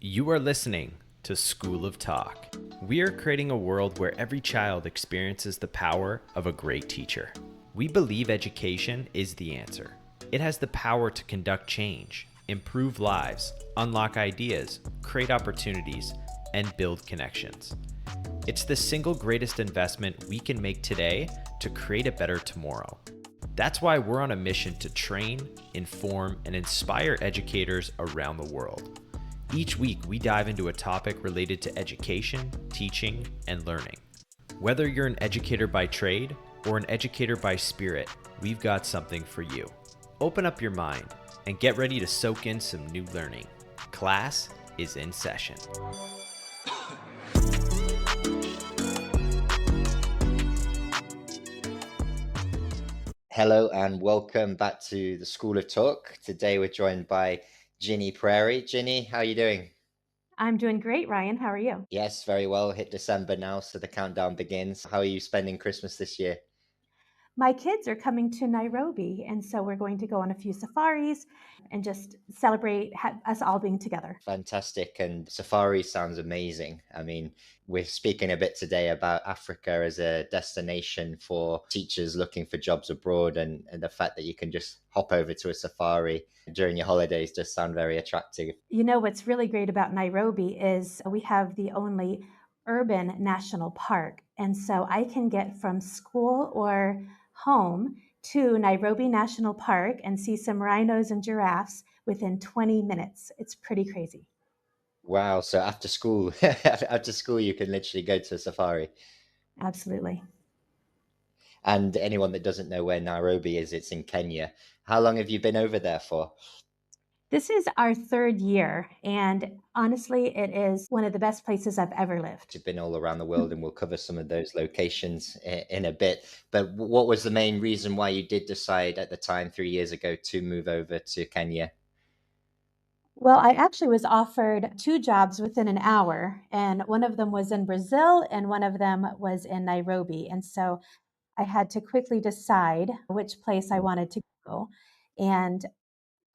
You are listening to School of Talk. We are creating a world where every child experiences the power of a great teacher. We believe education is the answer. It has the power to conduct change, improve lives, unlock ideas, create opportunities, and build connections. It's the single greatest investment we can make today to create a better tomorrow. That's why we're on a mission to train, inform, and inspire educators around the world. Each week, we dive into a topic related to education, teaching, and learning. Whether you're an educator by trade or an educator by spirit, we've got something for you. Open up your mind and get ready to soak in some new learning. Class is in session. Hello and welcome back to the School of Talk. Today we're joined by Ginny Prairie. Ginny, how are you doing? I'm doing great, Ryan. How are you? Yes, very well. Hit December now, so the countdown begins. How are you spending Christmas this year? My kids are coming to Nairobi, and so we're going to go on a few safaris and just celebrate us all being together. Fantastic. And safari sounds amazing. I mean, we're speaking a bit today about Africa as a destination for teachers looking for jobs abroad, and the fact that you can just hop over to a safari during your holidays does sound very attractive. You know, what's really great about Nairobi is we have the only urban national park. And so I can get from school or home to Nairobi National Park and see some rhinos and giraffes within 20 minutes. It's pretty crazy. Wow. So after school, after school, you can literally go to a safari. Absolutely. And anyone that doesn't know where Nairobi is, it's in Kenya. How long have you been over there for? This is our third year, and honestly, it is one of the best places I've ever lived. You've been all around the world, and we'll cover some of those locations in a bit. But what was the main reason why you did decide at the time, 3 years ago, to move over to Kenya? Well, I actually was offered two jobs within an hour, and one of them was in Brazil and one of them was in Nairobi. And so I had to quickly decide which place I wanted to go. And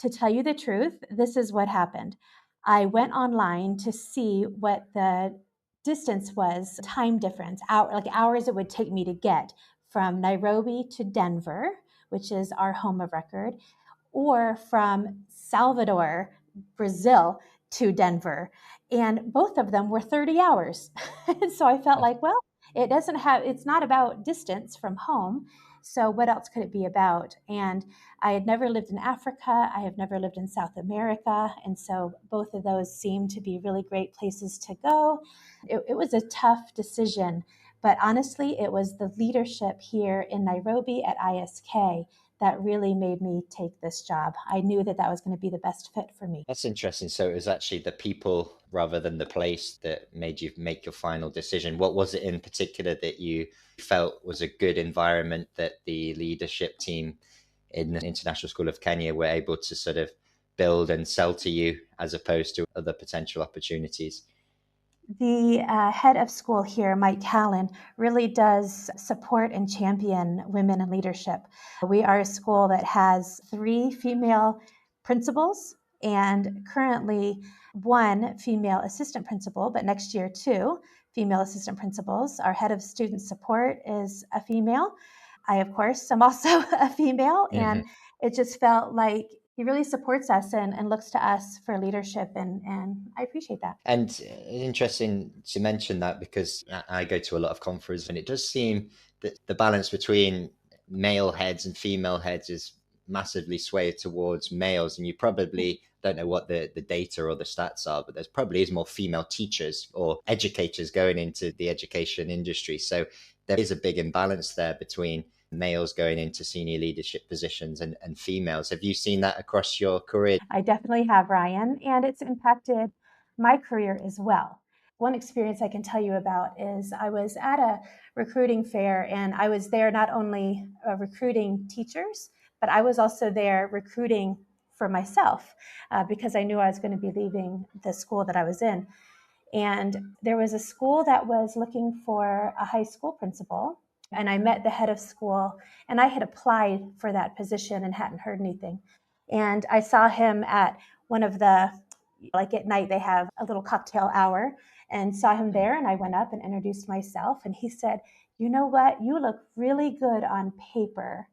to tell you the truth, this is what happened. I went online to see what the distance was, time difference, like hours it would take me to get from Nairobi to Denver, which is our home of record, or from Salvador, Brazil to Denver. And both of them were 30 hours. And so I felt like, well, it's not about distance from home. So what else could it be about? And I had never lived in Africa. I have never lived in South America. And so both of those seemed to be really great places to go. It was a tough decision, but honestly, it was the leadership here in Nairobi at ISK that really made me take this job. I knew that that was going to be the best fit for me. That's interesting. So it was actually the people rather than the place that made you make your final decision. What was it in particular that you felt was a good environment that the leadership team in the International School of Kenya were able to sort of build and sell to you as opposed to other potential opportunities? The head of school here, Mike Callan, really does support and champion women in leadership. We are a school that has 3 female principals and currently 1 female assistant principal, but next year 2 female assistant principals. Our head of student support is a female. I, of course, am also a female, Mhm. and it just felt like he really supports us and looks to us for leadership, and I appreciate that. And interesting to mention that because I go to a lot of conferences and it does seem that the balance between male heads and female heads is massively swayed towards males. And you probably don't know what the data or the stats are, but there's probably is more female teachers or educators going into the education industry. So there is a big imbalance there between males going into senior leadership positions and females. Have you seen that across your career? I definitely have, Ryan, and it's impacted my career as well. One experience I can tell you about is I was at a recruiting fair, and I was there not only recruiting teachers, but I was also there recruiting for myself because I knew I was going to be leaving the school that I was in. And there was a school that was looking for a high school principal. And I met the head of school, and I had applied for that position and hadn't heard anything. And I saw him at one of the Like at night, they have a little cocktail hour, and saw him there. And I went up and introduced myself. And he said, "You know what? You look really good on paper."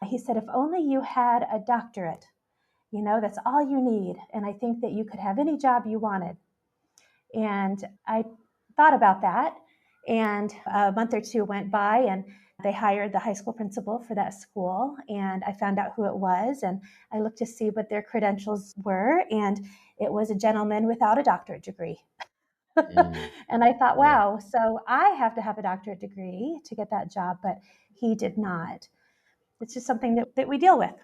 He said, "If only you had a doctorate, that's all you need. And I think that you could have any job you wanted." And I thought about that. And a month or two went by, and they hired the high school principal for that school. And I found out who it was. And I looked to see what their credentials were. And it was a gentleman without a doctorate degree. And I thought, Yeah. wow, so I have to have a doctorate degree to get that job, but he did not. It's just something that we deal with.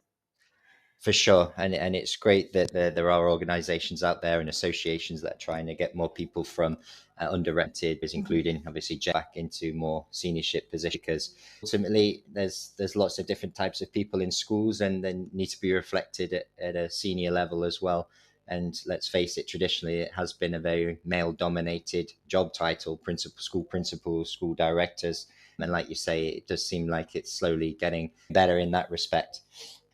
For sure. And it's great that there are organizations out there and associations that are trying to get more people from underrepresented, including obviously back into more seniorship positions, because ultimately there's lots of different types of people in schools, and they need to be reflected at a senior level as well. And let's face it, traditionally it has been a very male dominated job title: principal, school principals, school directors. And like you say, it does seem like it's slowly getting better in that respect.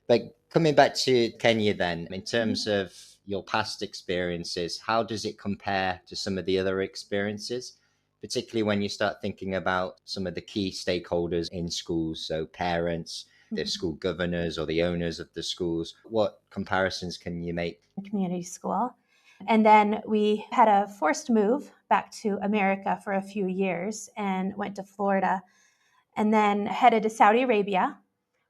But coming back to Kenya then, in terms of your past experiences, how does it compare to some of the other experiences, particularly when you start thinking about some of the key stakeholders in schools, so parents, the school governors, or the owners of the schools? What comparisons can you make? Community school. And then we had a forced move back to America for a few years and went to Florida, and then headed to Saudi Arabia,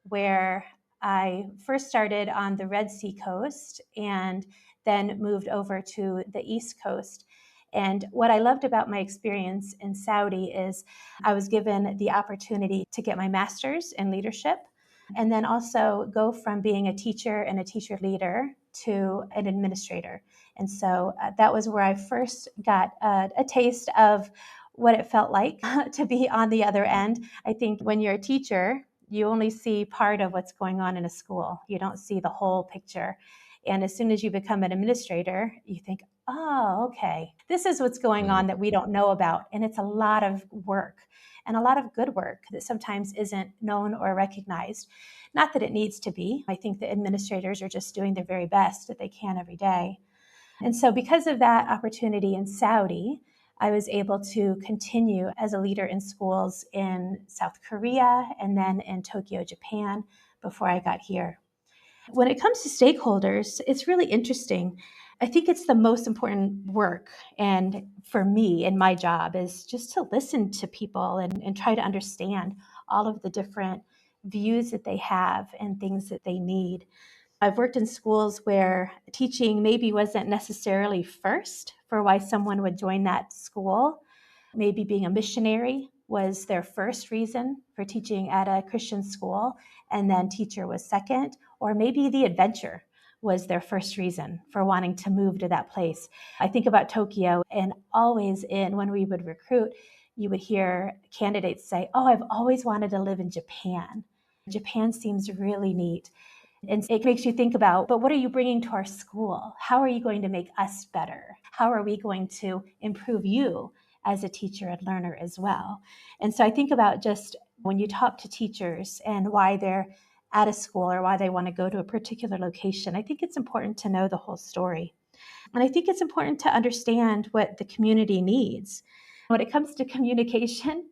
where I first started on the Red Sea coast and then moved over to the East Coast. And what I loved about my experience in Saudi is I was given the opportunity to get my master's in leadership, and then also go from being a teacher and a teacher leader to an administrator. And so that was where I first got a taste of what it felt like to be on the other end. I think when you're a teacher, you only see part of what's going on in a school. You don't see the whole picture. And as soon as you become an administrator, you think, oh, okay, this is what's going on that we don't know about. And it's a lot of work, and a lot of good work that sometimes isn't known or recognized. Not that it needs to be. I think the administrators are just doing their very best that they can every day. And so because of that opportunity in Saudi, I was able to continue as a leader in schools in South Korea and then in Tokyo, Japan, before I got here. When it comes to stakeholders, it's really interesting. I think it's the most important work. And for me in my job is just to listen to people and try to understand all of the different views that they have and things that they need. I've worked in schools where teaching maybe wasn't necessarily first for why someone would join that school. Maybe being a missionary was their first reason for teaching at a Christian school, and then teacher was second, or maybe the adventure was their first reason for wanting to move to that place. I think about Tokyo, and always when we would recruit, you would hear candidates say, "Oh, I've always wanted to live in Japan. Japan seems really neat." And it makes you think about, but what are you bringing to our school? How are you going to make us better? How are we going to improve you as a teacher and learner as well? And so I think about just when you talk to teachers and why they're at a school or why they want to go to a particular location, I think it's important to know the whole story. And I think it's important to understand what the community needs. When it comes to communication,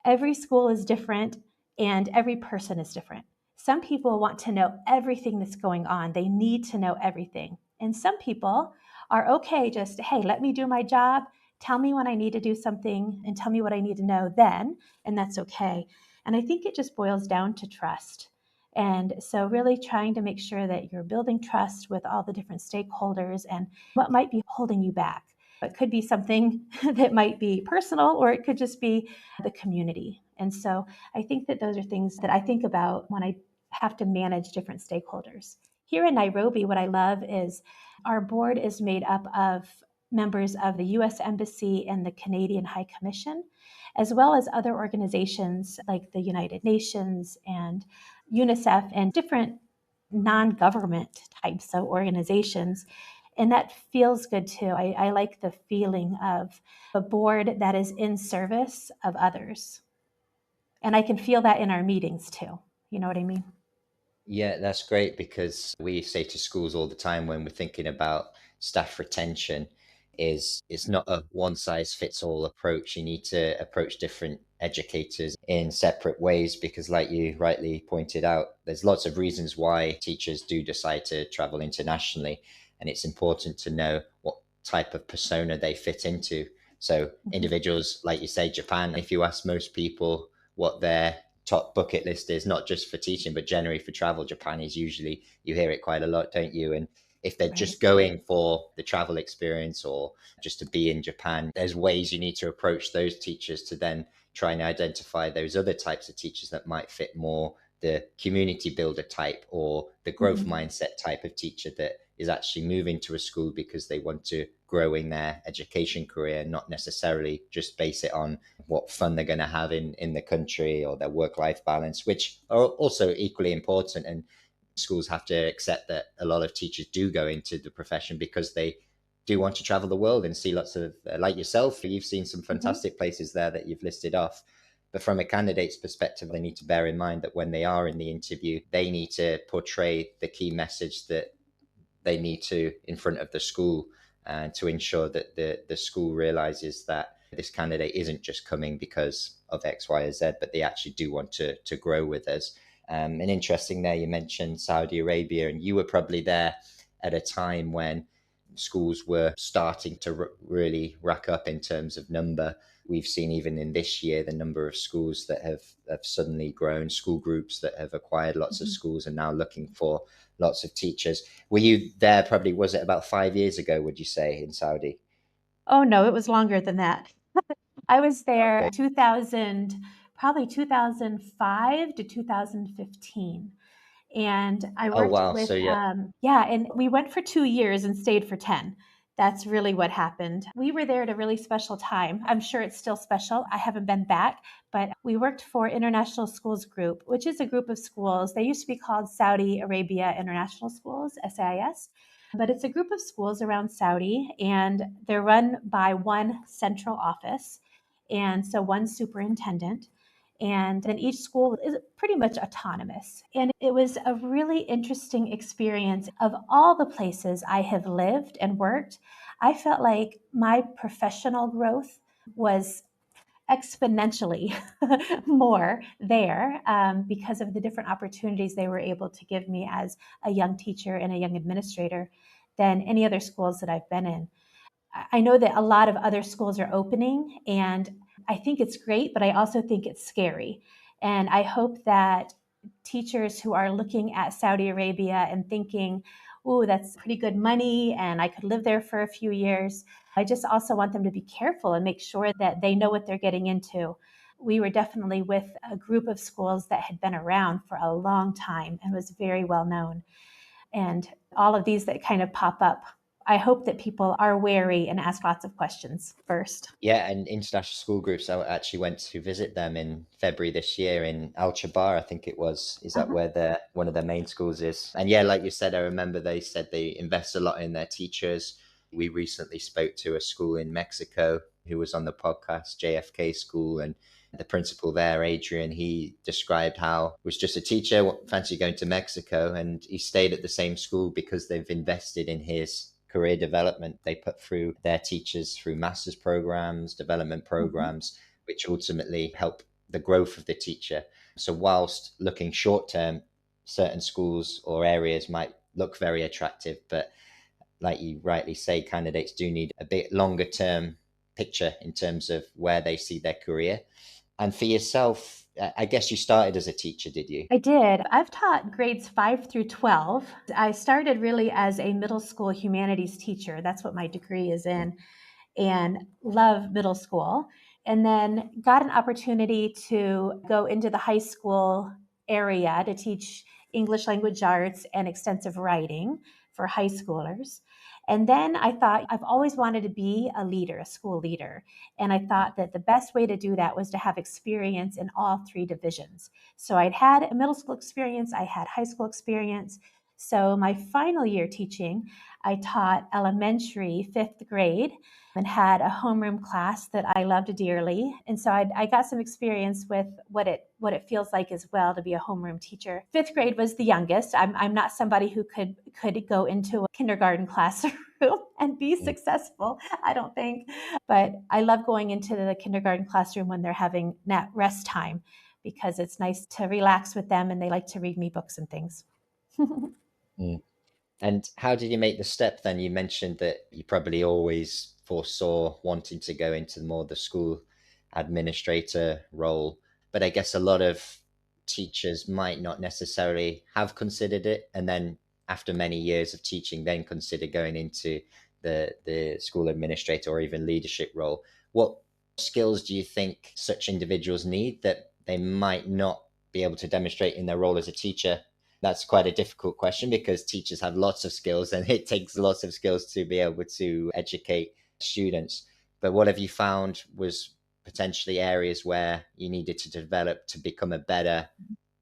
every school is different and every person is different. Some people want to know everything that's going on. They need to know everything. And some people are okay, just, hey, let me do my job. Tell me when I need to do something and tell me what I need to know then, and that's okay. And I think it just boils down to trust. And so, really trying to make sure that you're building trust with all the different stakeholders and what might be holding you back. It could be something that might be personal, or it could just be the community. And so I think that those are things that I think about when I have to manage different stakeholders. Here in Nairobi, what I love is our board is made up of members of the US Embassy and the Canadian High Commission, as well as other organizations like the United Nations and UNICEF and different non-government types of organizations. And that feels good too. I like the feeling of a board that is in service of others. And I can feel that in our meetings too. You know what I mean? Yeah, that's great, because we say to schools all the time when we're thinking about staff retention is it's not a one size fits all approach. You need to approach different educators in separate ways because, like you rightly pointed out, there's lots of reasons why teachers do decide to travel internationally, and it's important to know what type of persona they fit into. So individuals, like you say, Japan, if you ask most people what their top bucket list is, not just for teaching but generally for travel, Japan is usually, you hear it quite a lot, don't you? And if they're just going for the travel experience or just to be in Japan, there's ways you need to approach those teachers to then try and identify those other types of teachers that might fit more the community builder type or the growth mindset type of teacher that is actually moving to a school because they want to grow in their education career, not necessarily just base it on what fun they're going to have in the country or their work-life balance, which are also equally important. And schools have to accept that a lot of teachers do go into the profession because they do want to travel the world and see lots of, like yourself, you've seen some fantastic places there that you've listed off. But from a candidate's perspective, they need to bear in mind that when they are in the interview, they need to portray the key message that they need to in front of the school to ensure that the school realizes that this candidate isn't just coming because of X, Y, or Z, but they actually do want to grow with us. And interesting there, you mentioned Saudi Arabia, and you were probably there at a time when schools were starting to really rack up in terms of number. We've seen even in this year the number of schools that have suddenly grown, school groups that have acquired lots of schools and now looking for lots of teachers. Were you there probably, was it about 5 years ago, would you say, in Saudi? Oh, no, it was longer than that. I was there Okay. 2000, probably 2005 to 2015. And I Oh, worked wow. with, So, yeah. and we went for 2 years and stayed for 10. That's really what happened. We were there at a really special time. I'm sure it's still special. I haven't been back, but we worked for International Schools Group, which is a group of schools. They used to be called Saudi Arabia International Schools, SAIS. But it's a group of schools around Saudi, and they're run by one central office, and so one superintendent. And then each school is pretty much autonomous. And it was a really interesting experience. Of all the places I have lived and worked, I felt like my professional growth was exponentially more there because of the different opportunities they were able to give me as a young teacher and a young administrator than any other schools that I've been in. I know that a lot of other schools are opening, and I think it's great, but I also think it's scary. And I hope that teachers who are looking at Saudi Arabia and thinking, "Ooh, that's pretty good money, and I could live there for a few years," I just also want them to be careful and make sure that they know what they're getting into. We were definitely with a group of schools that had been around for a long time and was very well known. And all of these that kind of pop up, I hope that people are wary and ask lots of questions first. Yeah, and international school groups, I actually went to visit them in February this year in Al Chabar, I think it was. Is that Uh-huh. where one of their main schools is? And yeah, like you said, I remember they said they invest a lot in their teachers. We recently spoke to a school in Mexico who was on the podcast, JFK School, and the principal there, Adrian, he described how was just a teacher, fancy going to Mexico, and he stayed at the same school because they've invested in his career development. They put through their teachers through master's programs, development Mm-hmm. programs, which ultimately help the growth of the teacher. So whilst looking short term, certain schools or areas might look very attractive, but like you rightly say, candidates do need a bit longer term picture in terms of where they see their career. And for yourself, I guess you started as a teacher, did you? I did. I've taught grades 5 through 12. I started really as a middle school humanities teacher. That's what my degree is in, and love middle school. And then got an opportunity to go into the high school area to teach English language arts and extensive writing for high schoolers. And then I thought I've always wanted to be a leader, a school leader. And I thought that the best way to do that was to have experience in all three divisions. So I'd had a middle school experience, I had high school experience. So my final year teaching, I taught elementary 5th grade and had a homeroom class that I loved dearly. And so I got some experience with what it feels like as well to be a homeroom teacher. 5th grade was the youngest. I'm not somebody who could go into a kindergarten classroom and be successful, I don't think. But I love going into the kindergarten classroom when they're having nap rest time, because it's nice to relax with them and they like to read me books and things. Mm. And how did you make the step then? You mentioned that you probably always foresaw wanting to go into more the school administrator role, but I guess a lot of teachers might not necessarily have considered it, and then after many years of teaching, then consider going into the school administrator or even leadership role. What skills do you think such individuals need that they might not be able to demonstrate in their role as a teacher? That's quite a difficult question because teachers have lots of skills and it takes lots of skills to be able to educate students. But what have you found was potentially areas where you needed to develop to become a better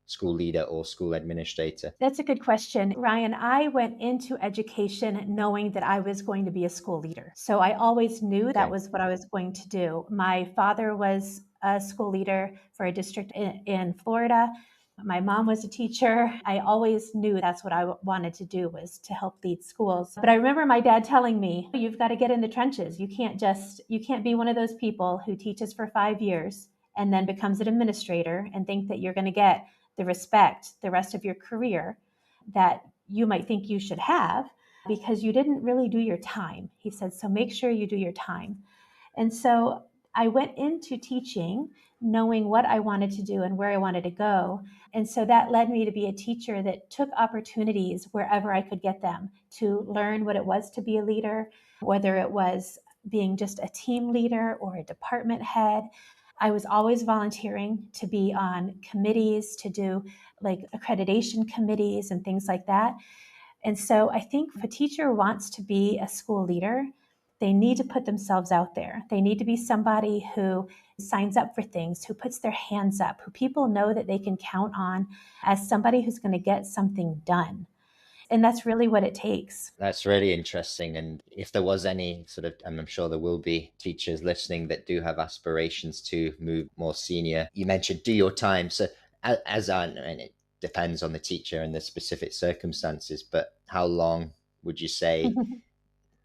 school leader or school administrator? That's a good question, Ryan. I went into education knowing that I was going to be a school leader. So I always knew that Okay. was what I was going to do. My father was a school leader for a district in Florida. My mom was a teacher. I always knew that's what I wanted to do, was to help lead schools. But I remember my dad telling me, you've got to get in the trenches. You can't be one of those people who teaches for 5 years and then becomes an administrator and think that you're going to get the respect the rest of your career that you might think you should have, because you didn't really do your time. He said, so make sure you do your time. And so I went into teaching knowing what I wanted to do and where I wanted to go. And so that led me to be a teacher that took opportunities wherever I could get them, to learn what it was to be a leader, whether it was being just a team leader or a department head. I was always volunteering to be on committees, to do like accreditation committees and things like that. And so I think if a teacher wants to be a school leader, they need to put themselves out there. They need to be somebody who signs up for things, who puts their hands up, who people know that they can count on as somebody who's going to get something done. And that's really what it takes. That's really interesting. And if there was any sort of, and I'm sure there will be teachers listening that do have aspirations to move more senior, you mentioned do your time. So, as I, and it depends on the teacher and the specific circumstances, but how long would you say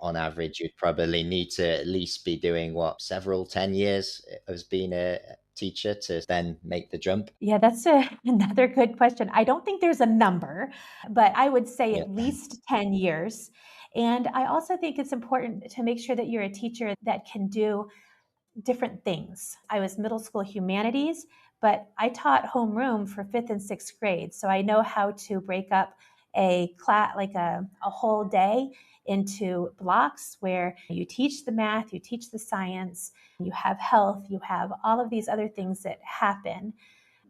on average you'd probably need to at least be doing what, several 10 years as being a teacher to then make the jump? Yeah, that's another good question. I don't think there's a number, but I would say Yeah. at least 10 years. And I also think it's important to make sure that you're a teacher that can do different things. I was middle school humanities, but I taught homeroom for 5th and 6th grade. So I know how to break up a class, like a whole day, into blocks where you teach the math, you teach the science, you have health, you have all of these other things that happen.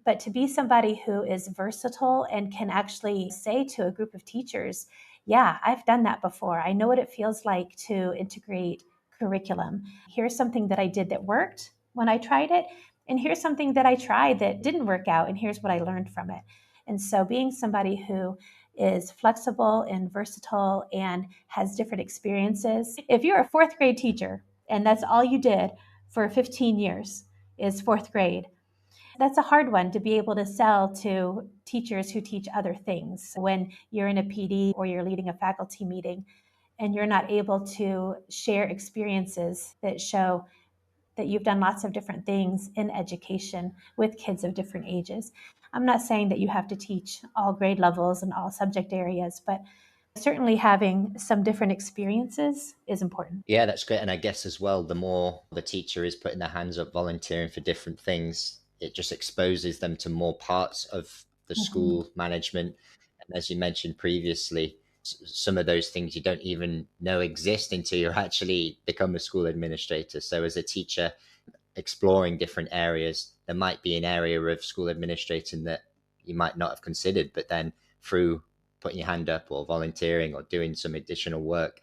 But to be somebody who is versatile and can actually say to a group of teachers, yeah, I've done that before. I know what it feels like to integrate curriculum. Here's something that I did that worked when I tried it. And here's something that I tried that didn't work out. And here's what I learned from it. And so being somebody who is flexible and versatile and has different experiences. If you're a 4th grade teacher and that's all you did for 15 years is 4th grade, that's a hard one to be able to sell to teachers who teach other things. When you're in a PD or you're leading a faculty meeting and you're not able to share experiences that show that you've done lots of different things in education with kids of different ages. I'm not saying that you have to teach all grade levels and all subject areas, but certainly having some different experiences is important. Yeah, that's great. And I guess as well, the more the teacher is putting their hands up, volunteering for different things, it just exposes them to more parts of the Mhm. school management. And as you mentioned previously, some of those things you don't even know exist until you actually become a school administrator. So as a teacher, exploring different areas, there might be an area of school administrating that you might not have considered, but then through putting your hand up or volunteering or doing some additional work,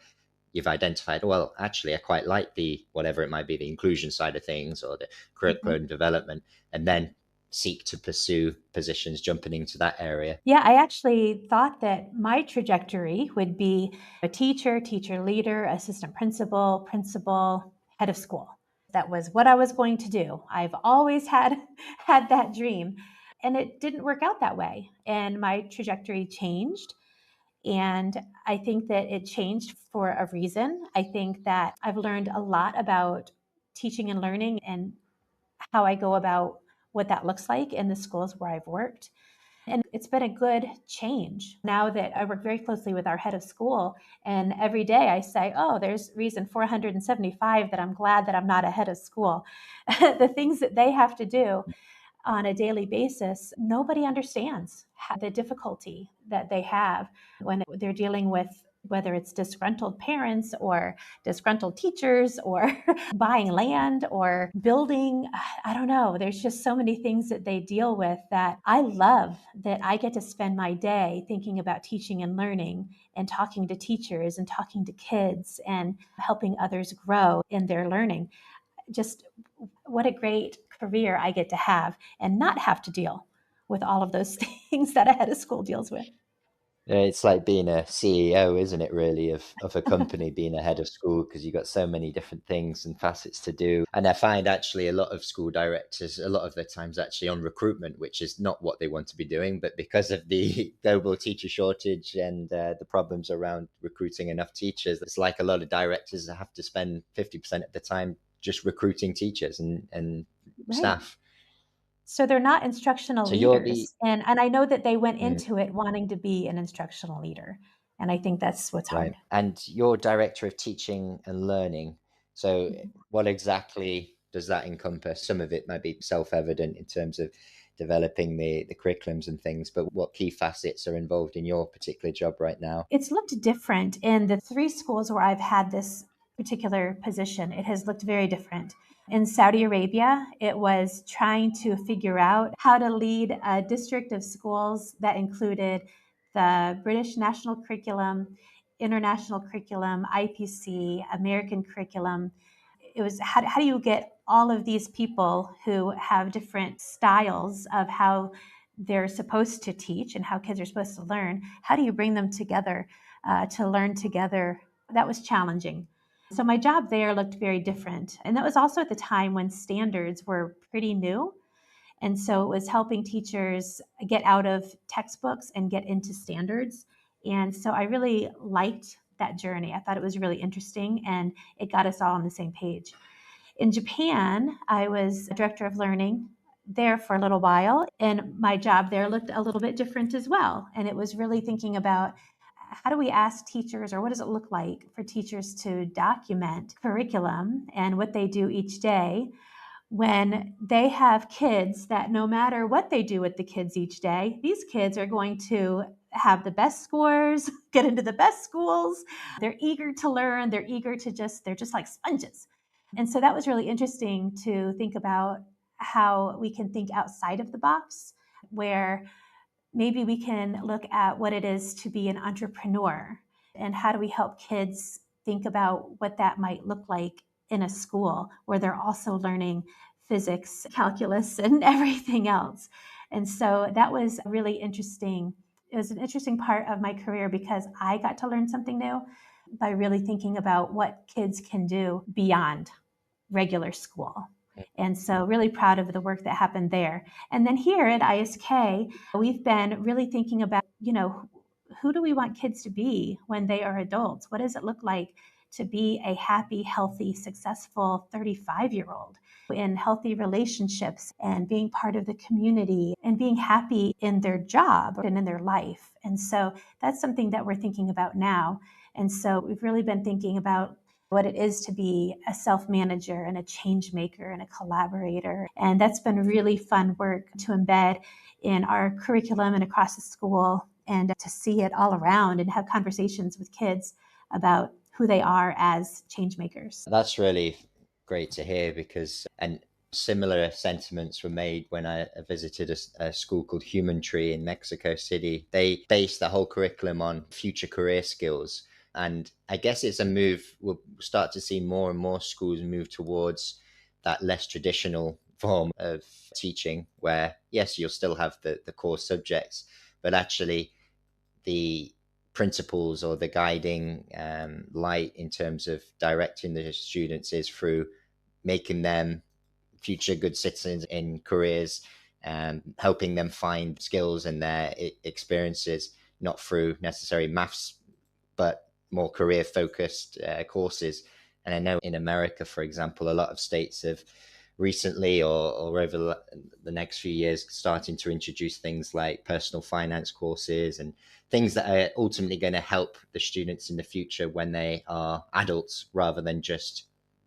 you've identified, well, actually, I quite like the whatever it might be, the inclusion side of things or the Mhm. curriculum development. And then seek to pursue positions jumping into that area? Yeah, I actually thought that my trajectory would be a teacher, teacher leader, assistant principal, principal, head of school. That was what I was going to do. I've always had had that dream, and it didn't work out that way. And my trajectory changed. And I think that it changed for a reason. I think that I've learned a lot about teaching and learning and how I go about what that looks like in the schools where I've worked. And it's been a good change now that I work very closely with our head of school. And every day I say, oh, there's reason 475 that I'm glad that I'm not a head of school. The things that they have to do on a daily basis, nobody understands the difficulty that they have when they're dealing with whether it's disgruntled parents or disgruntled teachers or buying land or building. I don't know. There's just so many things that they deal with that I love that I get to spend my day thinking about teaching and learning and talking to teachers and talking to kids and helping others grow in their learning. Just what a great career I get to have and not have to deal with all of those things that a head of school deals with. It's like being a CEO, isn't it, really, of a company, being a head of school, because you've got so many different things and facets to do. And I find actually a lot of school directors, a lot of their time's actually on recruitment, which is not what they want to be doing. But because of the global teacher shortage and the problems around recruiting enough teachers, it's like a lot of directors have to spend 50% of the time just recruiting teachers and Right. staff. So they're not instructional So you're the leaders. And I know that they went mm, into it wanting to be an instructional leader. And I think that's what's right, hard. and you're director of teaching and learning. So Mhm. what exactly does that encompass? Some of it might be self-evident in terms of developing the curriculums and things, but what key facets are involved in your particular job right now? It's looked different in the three schools where I've had this particular position. It has looked very different. In Saudi Arabia, it was trying to figure out how to lead a district of schools that included the British national curriculum, international curriculum, IPC, American curriculum. It was how do you get all of these people who have different styles of how they're supposed to teach and how kids are supposed to learn? How do you bring them together to learn together? That was challenging. So my job there looked very different. And that was also at the time when standards were pretty new. And so it was helping teachers get out of textbooks and get into standards. And so I really liked that journey. I thought it was really interesting and it got us all on the same page. In Japan, I was director of learning there for a little while, and my job there looked a little bit different as well. And it was really thinking about how do we ask teachers, or what does it look like for teachers to document curriculum and what they do each day when they have kids that no matter what they do with the kids each day, these kids are going to have the best scores, get into the best schools. They're eager to learn. They're eager to they're just like sponges. And so that was really interesting to think about how we can think outside of the box, where maybe we can look at what it is to be an entrepreneur and how do we help kids think about what that might look like in a school where they're also learning physics, calculus, and everything else. And so that was really interesting. It was an interesting part of my career because I got to learn something new by really thinking about what kids can do beyond regular school. And so, really proud of the work that happened there. And then here at ISK, we've been really thinking about, who do we want kids to be when they are adults? What does it look like to be a happy, healthy, successful 35-year-old in healthy relationships and being part of the community and being happy in their job and in their life? And so, that's something that we're thinking about now. And so, we've really been thinking about what it is to be a self-manager and a change maker and a collaborator. And that's been really fun work to embed in our curriculum and across the school and to see it all around and have conversations with kids about who they are as change makers. That's really great to hear, because, and similar sentiments were made when I visited a school called Human Tree in Mexico City. They base the whole curriculum on future career skills. And I guess it's a move, we'll start to see more and more schools move towards that less traditional form of teaching where, yes, you'll still have the core subjects, but actually the principles or the guiding light in terms of directing the students is through making them future good citizens in careers and helping them find skills in their experiences, not through necessary maths, but more career focused courses. And I know in America, for example, a lot of states have recently or over the next few years starting to introduce things like personal finance courses and things that are ultimately going to help the students in the future when they are adults, rather than just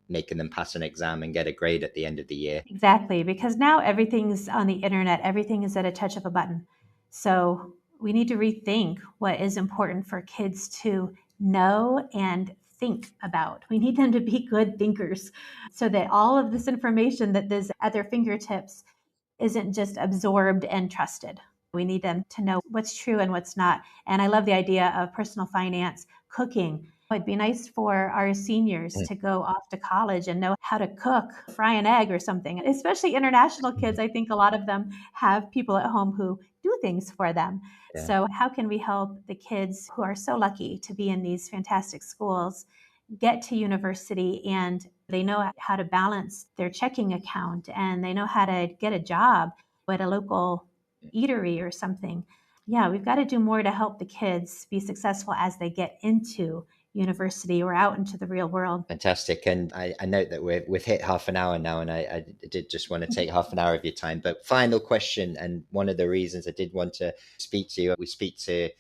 making them pass an exam and get a grade at the end of the year. Exactly, because now everything's on the internet, everything is at a touch of a button. So we need to rethink what is important for kids to know and think about. We need them to be good thinkers so that all of this information that is at their fingertips isn't just absorbed and trusted. We need them to know what's true and what's not. And I love the idea of personal finance, cooking. It'd be nice for our seniors to go off to college and know how to cook, fry an egg or something. Especially international kids, I think a lot of them have people at home who do things for them. Yeah. So how can we help the kids who are so lucky to be in these fantastic schools get to university and they know how to balance their checking account and they know how to get a job at a local eatery or something? Yeah, we've got to do more to help the kids be successful as they get into university or out into the real world. Fantastic. And I note that we've hit half an hour now, and I did just want to take half an hour of your time. But final question, and one of the reasons I did want to speak to you, we speak to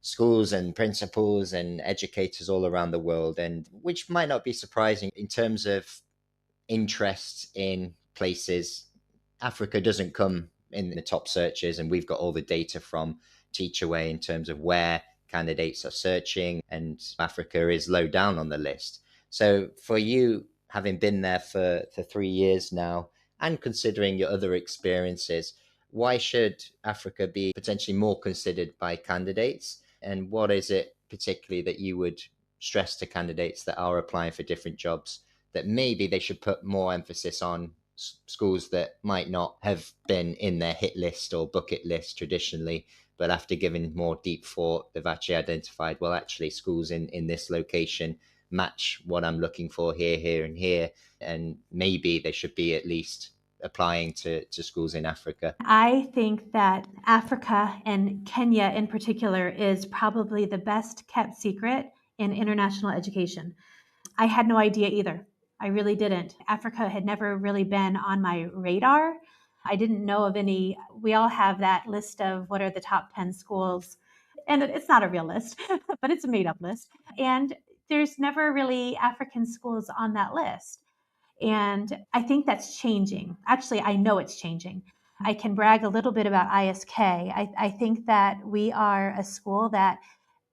schools and principals and educators all around the world, and which might not be surprising in terms of interest in places. Africa doesn't come in the top searches, and we've got all the data from Teachaway in terms of where candidates are searching, and Africa is low down on the list. So for you, having been there for 3 years now, and considering your other experiences, why should Africa be potentially more considered by candidates? And what is it particularly that you would stress to candidates that are applying for different jobs that maybe they should put more emphasis on schools that might not have been in their hit list or bucket list traditionally, but after giving more deep thought, they've actually identified, well, actually schools in this location match what I'm looking for here, here, and here. And maybe they should be at least applying to schools in Africa. I think that Africa and Kenya in particular is probably the best kept secret in international education. I had no idea either. I really didn't. Africa had never really been on my radar. I didn't know of any. We all have that list of what are the top 10 schools. And it's not a real list, but it's a made up list. And there's never really African schools on that list. And I think that's changing. Actually, I know it's changing. I can brag a little bit about ISK. I think that we are a school that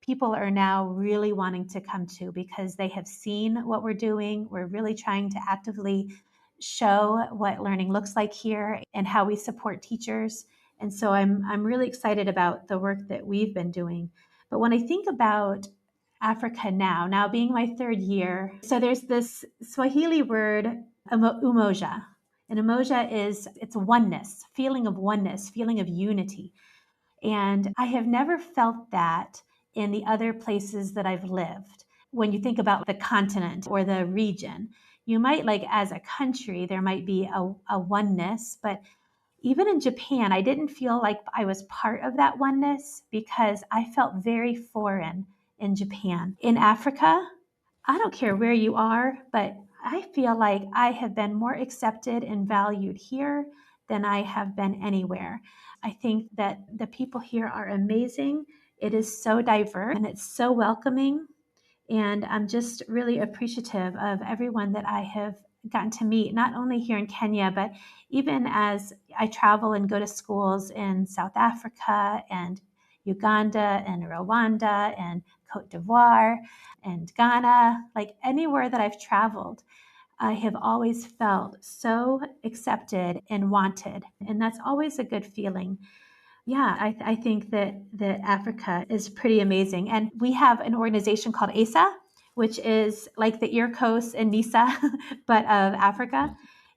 people are now really wanting to come to because they have seen what we're doing. We're really trying to actively show what learning looks like here and how we support teachers. And so I'm really excited about the work that we've been doing. But when I think about Africa now being my third year, so there's this Swahili word, umoja. And umoja it's oneness, feeling of unity. And I have never felt that in the other places that I've lived. When you think about the continent or the region, you might, like as a country, there might be a oneness, but even in Japan, I didn't feel like I was part of that oneness because I felt very foreign in Japan. In Africa, I don't care where you are, but I feel like I have been more accepted and valued here than I have been anywhere. I think that the people here are amazing. It is so diverse and it's so welcoming. And I'm just really appreciative of everyone that I have gotten to meet, not only here in Kenya, but even as I travel and go to schools in South Africa and Uganda and Rwanda and Cote d'Ivoire and Ghana, like anywhere that I've traveled, I have always felt so accepted and wanted. And that's always a good feeling. Yeah, I think that Africa is pretty amazing. And we have an organization called ASA, which is like the Ear Coast and NISA, but of Africa.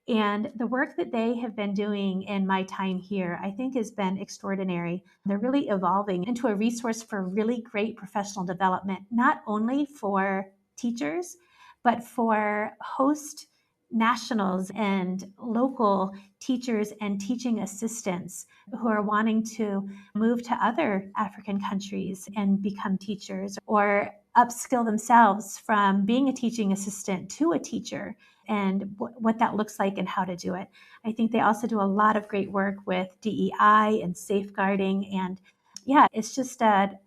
And the work that they have been doing in my time here, I think has been extraordinary. They're really evolving into a resource for really great professional development, not only for teachers, but for host nationals and local teachers and teaching assistants who are wanting to move to other African countries and become teachers or upskill themselves from being a teaching assistant to a teacher and what that looks like and how to do it. I think they also do a lot of great work with DEI and safeguarding. And yeah, it's just a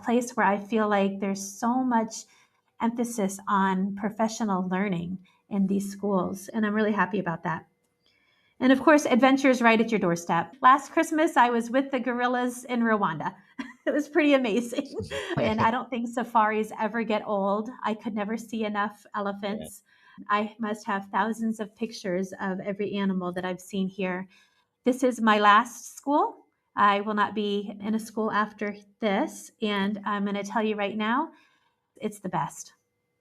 place where I feel like there's so much emphasis on professional learning in these schools. And I'm really happy about that. And of course, adventures right at your doorstep. Last Christmas, I was with the gorillas in Rwanda. It was pretty amazing. And I don't think safaris ever get old. I could never see enough elephants. I must have thousands of pictures of every animal that I've seen here. This is my last school. I will not be in a school after this. And I'm going to tell you right now, it's the best.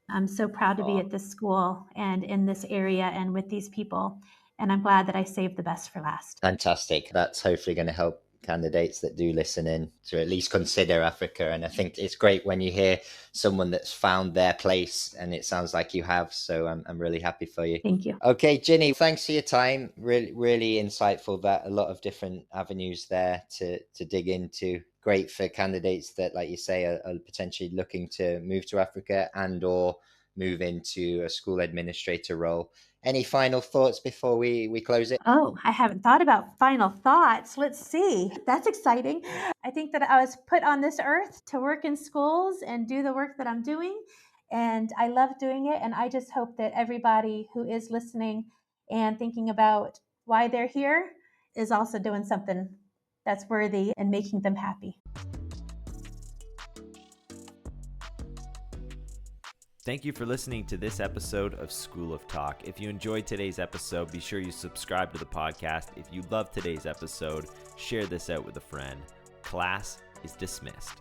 I'm so proud to be at this school and in this area and with these people. And I'm glad that I saved the best for last. Fantastic. That's hopefully going to help candidates that do listen in to at least consider Africa. And I think it's great when you hear someone that's found their place, and it sounds like you have. So I'm really happy for you. Thank you. Okay, Ginny, thanks for your time. Really insightful. That a lot of different avenues there to dig into. Great for candidates that, like you say, are potentially looking to move to Africa and or move into a school administrator role. Any final thoughts before we close it? Oh, I haven't thought about final thoughts. Let's see. That's exciting. I think that I was put on this earth to work in schools and do the work that I'm doing. And I love doing it. And I just hope that everybody who is listening and thinking about why they're here is also doing something that's worthy and making them happy. Thank you for listening to this episode of School of Talk. If you enjoyed today's episode, be sure you subscribe to the podcast. If you love today's episode, share this out with a friend. Class is dismissed.